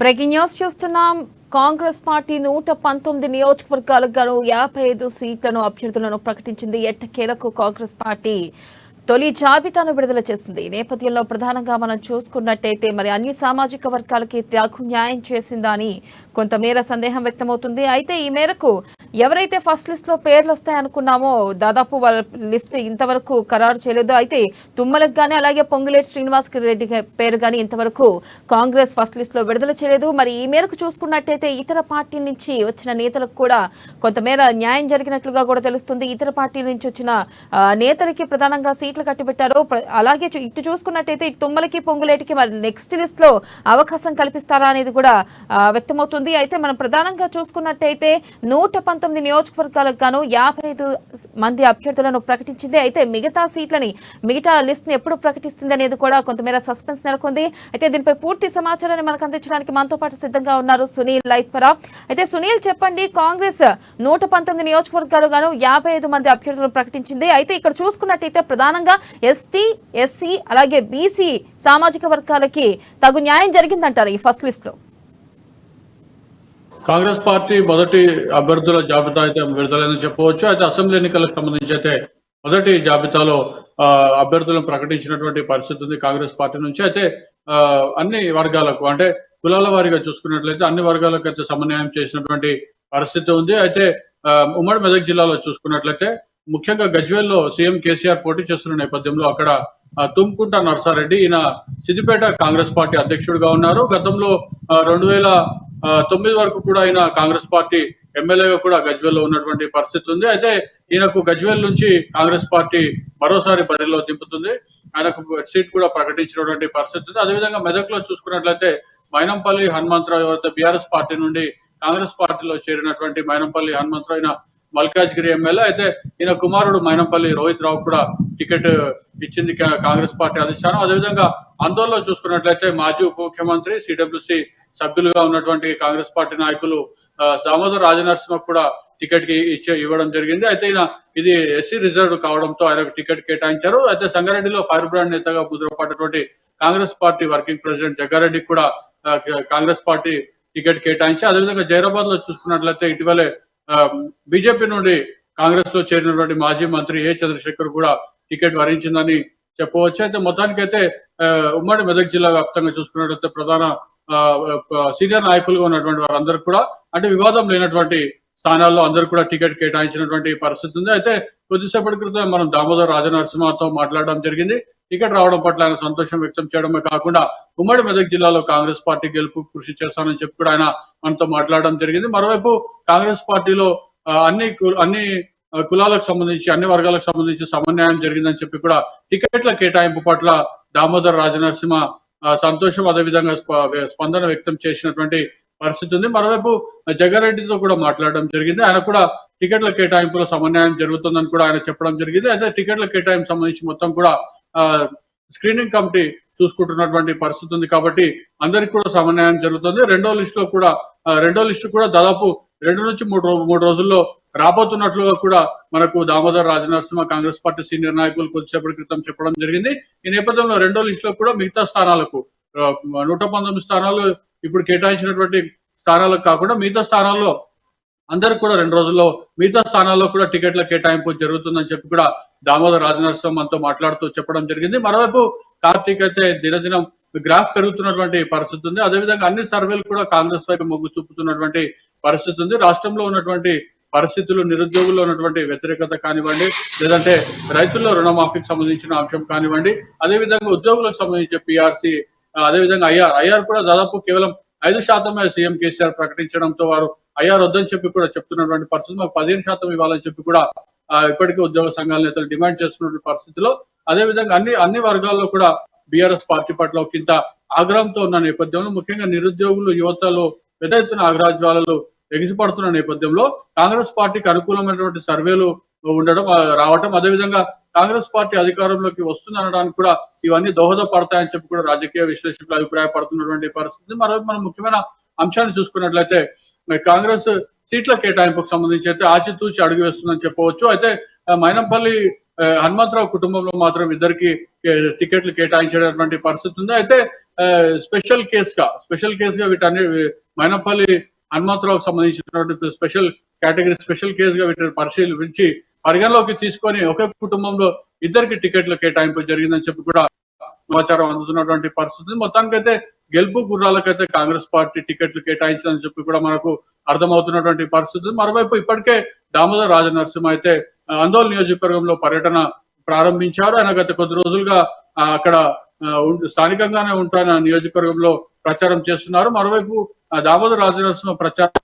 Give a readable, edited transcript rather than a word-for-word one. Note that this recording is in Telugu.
బ్రేకింగ్ న్యూస్ చూస్తున్నాం. కాంగ్రెస్ పార్టీ 119 నియోజకవర్గాలకు గాను 55 సీట్లను అభ్యర్థులను ప్రకటించింది. ఎట్టకేలకు కాంగ్రెస్ పార్టీ తొలి జాబితాను విడుదల చేసింది. ఈ నేపథ్యంలో ప్రధానంగా మనం చూసుకున్నట్టయితే మరి అన్ని సామాజిక వర్గాలకి తగు న్యాయం చేసిందా అని కొంతమేర సందేహం వ్యక్తమవుతుంది. అయితే ఈ మేరకు ఎవరైతే ఫస్ట్ లిస్ట్ లో పేర్లు వస్తాయనుకున్నామో దాదాపు వాళ్ళ లిస్ట్ ఇంతవరకు ఖరారు చేయలేదు. అయితే తుమ్మలకు గానీ అలాగే పొంగులేటి శ్రీనివాస్ రెడ్డి పేరు గానీ ఇంతవరకు కాంగ్రెస్ ఫస్ట్ లిస్ట్ లో విడుదల చేయలేదు. మరి ఈ మేరకు చూసుకున్నట్టయితే ఇతర పార్టీ నుంచి వచ్చిన నేతలకు కూడా కొంతమేర న్యాయం జరిగినట్లుగా కూడా తెలుస్తుంది. ఇతర పార్టీ నుంచి వచ్చిన నేతలకి ప్రధానంగా సీట్లు కట్టిబెట్టారు. అలాగే ఇటు చూసుకున్నట్టయితే ఇటు తుమ్మలకి పొంగులేటికి మరి నెక్స్ట్ లిస్ట్ లో అవకాశం కల్పిస్తారా అనేది కూడా వ్యక్తమవుతుంది. అయితే మనం ప్రధానంగా చూసుకున్నట్టయితే 119 నియోజకవర్గాలకు గాను 55 మంది అభ్యర్థులను ప్రకటించింది. అయితే మిగతా లిస్ట్ ని ఎప్పుడు ప్రకటిస్తుంది అనేది కూడా కొంతమేర సస్పెన్స్ నెలకొంది. అయితే దీనిపై పూర్తి సమాచారాన్ని మనకు అందించడానికి మనతో పాటు సిద్ధంగా ఉన్నారు సునీల్ లైత్పరా. అయితే సునీల్ చెప్పండి, కాంగ్రెస్ 119 నియోజకవర్గాలు గాను 55 మంది అభ్యర్థులను ప్రకటించింది. అయితే ఇక్కడ చూసుకున్నట్టయితే ప్రధానంగా ఎస్టీ, ఎస్సీ అలాగే బీసీ సామాజిక వర్గాలకి తగు న్యాయం జరిగిందంటారు ఈ ఫస్ట్ లిస్ట్ లో. కాంగ్రెస్ పార్టీ మొదటి అభ్యర్థుల జాబితా అయితే విడుదలని చెప్పవచ్చు. అయితే అసెంబ్లీ ఎన్నికలకు సంబంధించి అయితే మొదటి జాబితాలో అభ్యర్థులను ప్రకటించినటువంటి పరిస్థితి ఉంది కాంగ్రెస్ పార్టీ నుంచి. అయితే అన్ని వర్గాలకు అంటే కులాల వారీగా చూసుకున్నట్లయితే అన్ని వర్గాలకు అయితే సమన్వయం చేసినటువంటి పరిస్థితి ఉంది. అయితే ఉమ్మడి మెదక్ జిల్లాలో చూసుకున్నట్లయితే ముఖ్యంగా గజ్వేల్లో సీఎం కేసీఆర్ పోటీ చేస్తున్న నేపథ్యంలో అక్కడ తుమ్కుంట నర్సారెడ్డి ఈయన సిద్దిపేట కాంగ్రెస్ పార్టీ అధ్యక్షుడిగా ఉన్నారు. గతంలో 2009 వరకు కూడా ఆయన కాంగ్రెస్ పార్టీ ఎమ్మెల్యేగా కూడా గజ్వేల్ లో ఉన్నటువంటి పరిస్థితి ఉంది. అయితే ఈయనకు గజ్వేల్ నుంచి కాంగ్రెస్ పార్టీ మరోసారి బరిలో దింపుతుంది. ఆయనకు సీట్ కూడా ప్రకటించినటువంటి పరిస్థితి ఉంది. అదేవిధంగా మెదక్ లో చూసుకున్నట్లయితే మైనంపల్లి హనుమంతరావు ఎవరైతే బీఆర్ఎస్ పార్టీ నుండి కాంగ్రెస్ పార్టీలో చేరినటువంటి మైనంపల్లి హనుమంతరావు ఆయన మల్కాజ్గిరి ఎమ్మెల్యే. అయితే ఈయన కుమారుడు మైనంపల్లి రోహిత్ రావు కూడా టికెట్ ఇచ్చింది కాంగ్రెస్ పార్టీ అధిష్టానం. అదేవిధంగా ఆందోళనలో చూసుకున్నట్లయితే మాజీ ఉప ముఖ్యమంత్రి సిడబ్ల్యూసి సభ్యులుగా ఉన్నటువంటి కాంగ్రెస్ పార్టీ నాయకులు దామోదర్ రాజనరసింహ కూడా టికెట్ ఇవ్వడం జరిగింది. అయితే ఇది ఎస్సీ రిజర్వ్ కావడంతో ఆయనకు టికెట్ కేటాయించారు. అయితే సంగారెడ్డిలో ఫైర్ బ్రాండ్ నేతగా ముద్రపడ్డటువంటి కాంగ్రెస్ పార్టీ వర్కింగ్ ప్రెసిడెంట్ జగ్గారెడ్డికి కూడా కాంగ్రెస్ పార్టీ టికెట్ కేటాయించి అదేవిధంగా జైరాబాద్ లో చూసుకున్నట్లయితే ఇటీవలే బీజేపీ నుండి కాంగ్రెస్ లో చేరినటువంటి మాజీ మంత్రి ఏ చంద్రశేఖర్ కూడా టికెట్ వరించిందని చెప్పవచ్చు. అయితే మొత్తానికైతే ఉమ్మడి మెదక్ జిల్లా వ్యాప్తంగా చూసుకున్నట్లయితే ప్రధాన సీనియర్ నాయకులుగా ఉన్నటువంటి వారందరూ కూడా అంటే వివాదం లేనటువంటి స్థానాల్లో అందరూ కూడా టికెట్ కేటాయించినటువంటి పరిస్థితి ఉంది. అయితే కొద్దిసేపటి క్రితం మనం దామోదర్ రాజనరసింహతో మాట్లాడడం జరిగింది. టికెట్ రావడం పట్ల ఆయన సంతోషం వ్యక్తం చేయడమే కాకుండా ఉమ్మడి మెదక్ జిల్లాలో కాంగ్రెస్ పార్టీ గెలుపు కృషి చేస్తానని చెప్పి కూడా ఆయన మనతో మాట్లాడడం జరిగింది. మరోవైపు కాంగ్రెస్ పార్టీలో అన్ని కులాలకు సంబంధించి అన్ని వర్గాలకు సంబంధించి సమన్వయం జరిగిందని చెప్పి కూడా టికెట్ల కేటాయింపు పట్ల దామోదర్ రాజనరసింహ సంతోషం అదేవిధంగా స్పందన వ్యక్తం చేసినటువంటి పరిస్థితి ఉంది. మరోవైపు జగ్గారెడ్డితో కూడా మాట్లాడడం జరిగింది. ఆయన కూడా టికెట్ల కేటాయింపులో సమన్వయం జరుగుతుందని కూడా ఆయన చెప్పడం జరిగింది. అయితే టికెట్ల కేటాయింపు సంబంధించి మొత్తం కూడా స్క్రీనింగ్ కమిటీ చూసుకుంటున్నటువంటి పరిస్థితి ఉంది కాబట్టి అందరికి కూడా సమన్వయం జరుగుతుంది. రెండో లిస్టు కూడా దాదాపు 2 నుంచి 3 రోజుల్లో రాబోతున్నట్లుగా కూడా మనకు దామోదర్ రాజనరసింహ కాంగ్రెస్ పార్టీ సీనియర్ నాయకులు కొద్దిసేపటి క్రితం చెప్పడం జరిగింది. ఈ నేపథ్యంలో రెండో లిస్టులో కూడా మిగతా స్థానాలకు 119 స్థానాలు ఇప్పుడు కేటాయించినటువంటి స్థానాలకు కాకుండా మిగతా స్థానాల్లో అందరికి కూడా 2 రోజుల్లో మిగతా స్థానాల్లో కూడా టికెట్ల కేటాయింపు జరుగుతుందని చెప్పి కూడా దామోదర్ రాజనరసింహ మనతో మాట్లాడుతూ చెప్పడం జరిగింది. మరోవైపు కార్తీక్ అయితే దినదినం గ్రాఫ్ పెరుగుతున్నటువంటి పరిస్థితి ఉంది. అదేవిధంగా అన్ని సర్వేలు కూడా కాంగ్రెస్ వైపు మొగ్గు చూపుతున్నటువంటి పరిస్థితి ఉంది. రాష్ట్రంలో ఉన్నటువంటి పరిస్థితులు, నిరుద్యోగుల్లో ఉన్నటువంటి వ్యతిరేకత కానివ్వండి, లేదంటే రైతుల్లో రుణమాఫీకి సంబంధించిన అంశం కానివ్వండి, అదేవిధంగా ఉద్యోగులకు సంబంధించి పిఆర్సీ, అదేవిధంగా ఐఆర్ కూడా దాదాపు కేవలం 5% సీఎం కేసీఆర్ ప్రకటించడంతో వారు ఐఆర్ వద్దని చెప్పి కూడా చెప్తున్నటువంటి పరిస్థితి. మాకు 15% ఇవ్వాలని చెప్పి కూడా ఇప్పటికీ ఉద్యోగ సంఘాల నేతలు డిమాండ్ చేస్తున్నటువంటి పరిస్థితిలో అదేవిధంగా అన్ని వర్గాల్లో కూడా బీఆర్ఎస్ పార్టీ పట్ల ఒకంత ఆగ్రహంతో ఉన్న నేపథ్యంలో ముఖ్యంగా నిరుద్యోగులు యువతలో పెద్ద ఎత్తున ఆగ్రహజ్వాలలు ఎగిసిపడుతున్న నేపథ్యంలో కాంగ్రెస్ పార్టీకి అనుకూలమైనటువంటి సర్వేలు రావటం అదేవిధంగా కాంగ్రెస్ పార్టీ అధికారంలోకి వస్తుందనడానికి కూడా ఇవన్నీ దోహదపడతాయని చెప్పి కూడా రాజకీయ విశ్లేషకులు అభిప్రాయపడుతున్నటువంటి పరిస్థితి. మరోవైపు మనం ముఖ్యమైన అంశాన్ని చూసుకున్నట్లయితే కాంగ్రెస్ సీట్ల కేటాయింపుకు సంబంధించి అయితే ఆచితూచి అడుగు వేస్తుందని చెప్పవచ్చు. అయితే మైనంపల్లి హనుమంతరావు కుటుంబంలో మాత్రం ఇద్దరికి టికెట్లు కేటాయించేటటువంటి పరిస్థితి ఉంది. అయితే స్పెషల్ కేసుగా వీటన్ని మైనపల్లి హనుమంతరావుకు సంబంధించినటువంటి స్పెషల్ కేసుగా వీటిని పరిశీలించి పరిగణలోకి తీసుకొని ఒకే కుటుంబంలో ఇద్దరికి టికెట్ల కేటాయింపు జరిగిందని చెప్పి కూడా సమాచారం అందుతున్నటువంటి పరిస్థితి. మొత్తానికైతే గెలుపు గుర్రాలకైతే కాంగ్రెస్ పార్టీ టికెట్లు కేటాయించిందని చెప్పి కూడా మనకు అర్థమవుతున్నటువంటి పరిస్థితి. మరోవైపు ఇప్పటికే దామోదర్ రాజనరసింహ అయితే ఆందోళన నియోజకవర్గంలో పర్యటన ప్రారంభించారు. ఆయన గత కొద్ది రోజులుగా అక్కడ స్థానికంగానే ఉంటున్న నియోజకవర్గంలో ప్రచారం చేస్తున్నారు. మరోవైపు దామోదర్ రాజనరసింహ ప్రచారం